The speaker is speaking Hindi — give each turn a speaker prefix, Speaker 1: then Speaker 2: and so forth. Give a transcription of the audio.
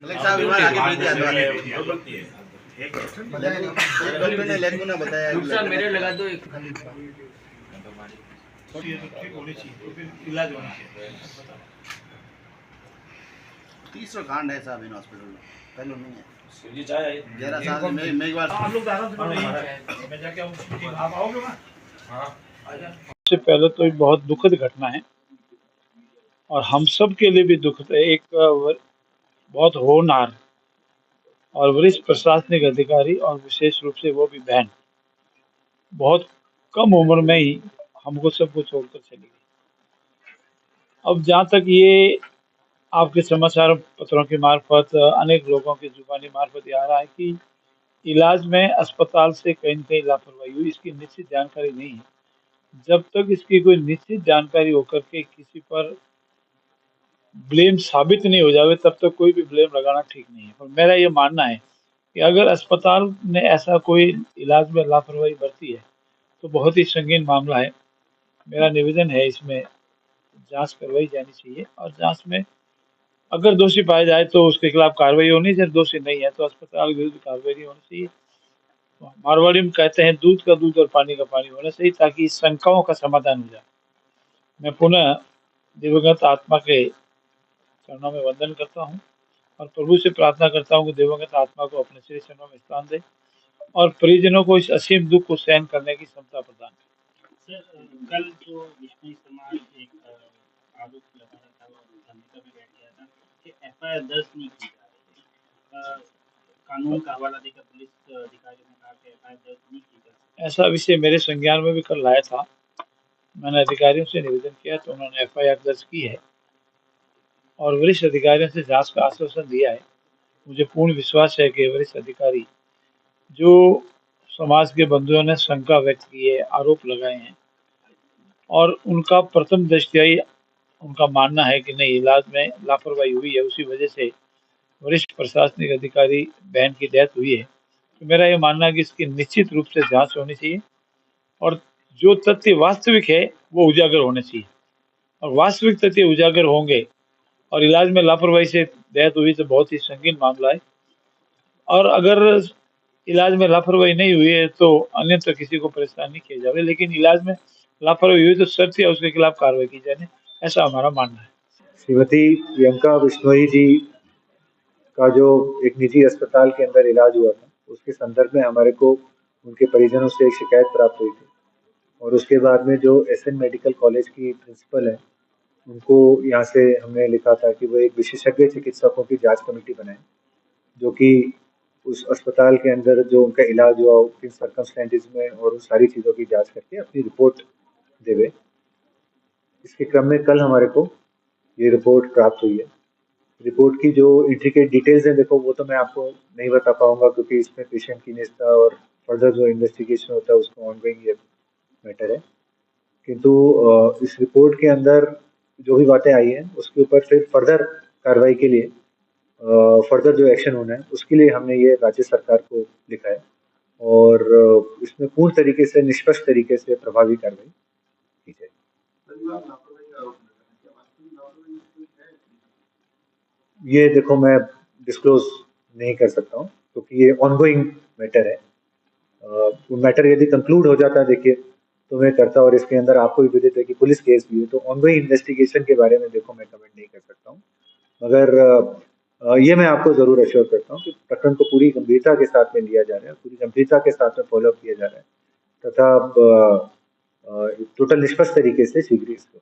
Speaker 1: मलिक साहब एक बार आगे भेज दिया ने लेगू ना बताया नुकसान मेरे लगा दो एक इलाज होना चाहिए। तीसरा कांड है साहब इन हॉस्पिटल में, पहले नहीं है। जी चाहे 11 साल में मैं एक बार आप लोग आराम से मैं जाके आप आओगे ना। हां
Speaker 2: सबसे पहले तो एक बहुत दुखद घटना है और हम सब के लिए भी दुखद है। एक बहुत होनहार और वरिष्ठ प्रशासनिक अधिकारी और विशेष रूप से वो भी बहन बहुत कम उम्र में ही हमको सबको छोड़कर चली गई। अब जहाँ तक ये आपके समाचार पत्रों के मार्फत अनेक लोगों की जुबानी मार्फत ये आ रहा है कि इलाज में अस्पताल से कहीं न कहीं लापरवाही हुई, इसकी निश्चित जानकारी नहीं है। जब तक इसकी कोई निश्चित जानकारी होकर के किसी पर ब्लेम साबित नहीं हो जावे तब तक कोई भी ब्लेम लगाना ठीक नहीं है। पर मेरा ये मानना है कि अगर अस्पताल ने ऐसा कोई इलाज में लापरवाही बरती है तो बहुत ही संगीन मामला है। मेरा निवेदन है इसमें जांच करवाई जानी चाहिए और जांच में अगर दोषी पाया जाए तो उसके खिलाफ कार्रवाई होनी चाहिए, दोषी नहीं है तो अस्पताल के विरुद्ध कार्रवाई होनी चाहिए। मारवाड़ी में कहते हैं दूध का दूध और पानी का पानी होना चाहिए ताकि शंकाओं का समाधान हो जाए। मैं पुनः दिवंगत आत्मा के चरणों में वंदन करता हूँ और प्रभु से प्रार्थना करता हूँ कि दिवंगत आत्मा को अपने श्री चरणों में स्थान दे और परिजनों को इस असीम दुख को सहन करने की क्षमता प्रदान करे।
Speaker 3: कल जो विश्व समाज एक आरोप लगा रहा था और धरने में बैठ गया था कि एफआईआर दर्ज नहीं की जा रही है, कानून का हवाला देकर पुलिस अधिकारियों ने कहा कि एफआईआर दर्ज नहीं की जा रही।
Speaker 2: ऐसा विषय मेरे संज्ञान में भी कल लाया था। मैंने अधिकारियों से निवेदन किया तो उन्होंने एफआईआर दर्ज की है और वरिष्ठ अधिकारियों से जांच का आश्वासन दिया है। मुझे पूर्ण विश्वास है कि वरिष्ठ अधिकारी जो समाज के बंधुओं ने शंका व्यक्त की है, आरोप लगाए हैं और उनका प्रथम दृष्टया ही उनका मानना है कि नहीं इलाज में लापरवाही हुई है, उसी वजह से वरिष्ठ प्रशासनिक अधिकारी बहन की डेथ हुई है। तो मेरा ये मानना है कि इसकी निश्चित रूप से जांच होनी चाहिए और जो तथ्य वास्तविक है वो उजागर होने चाहिए और वास्तविक तथ्य उजागर होंगे और इलाज में लापरवाही से डेथ हुई तो बहुत ही संगीन मामला है और अगर इलाज में लापरवाही नहीं हुई है तो अन्यथा किसी को परेशान नहीं किया जाए, लेकिन इलाज में लापरवाही हुई तो सख्त या उसके खिलाफ कार्रवाई की जाए, ऐसा हमारा मानना है।
Speaker 4: श्रीमती प्रियंका बिश्नोई जी का जो एक निजी अस्पताल के अंदर इलाज हुआ था उसके संदर्भ में हमारे को उनके परिजनों से एक शिकायत प्राप्त हुई थी और उसके बाद में जो एसएन मेडिकल कॉलेज की प्रिंसिपल है उनको यहाँ से हमने लिखा था कि वो एक विशेषज्ञ चिकित्सकों की जांच कमेटी बनाए जो कि उस अस्पताल के अंदर जो उनका इलाज हुआ किन सर्कमस्टेंसेस में और उन सारी चीज़ों की जांच करके अपनी रिपोर्ट देवे। इसके क्रम में कल हमारे को ये रिपोर्ट प्राप्त हुई है। रिपोर्ट की जो इंट्रिकेट डिटेल्स हैं देखो वो तो मैं आपको नहीं बता पाऊंगा क्योंकि इसमें पेशेंट की निष्ठा और फर्दर जो इन्वेस्टिगेशन होता है उसको ऑनगोइंग ये मैटर है। किंतु इस रिपोर्ट के अंदर जो भी बातें आई हैं उसके ऊपर फिर फर्दर कार्रवाई के लिए फर्दर जो एक्शन होना है उसके लिए हमने ये राज्य सरकार को लिखा है और इसमें पूर्ण तरीके से निष्पक्ष तरीके से प्रभावी कार्रवाई की जाए। ये देखो मैं डिस्क्लोज नहीं कर सकता हूँ क्योंकि ये ऑनगोइंग मैटर है। वो मैटर यदि कंक्लूड हो जाता है देखिए तो मैं करता और इसके अंदर आपको भी विदित है कि पुलिस केस भी है तो ऑनगोइंग इन्वेस्टिगेशन के बारे में देखो मैं कमेंट नहीं कर सकता हूँ, मगर ये मैं आपको जरूर एश्योर करता हूँ कि प्रकरण को पूरी गंभीरता के साथ में लिया जा रहा है, पूरी गंभीरता के साथ में फॉलोअप किया जा रहा है तथा टोटल निष्पक्ष तरीके से शीघ्र इसको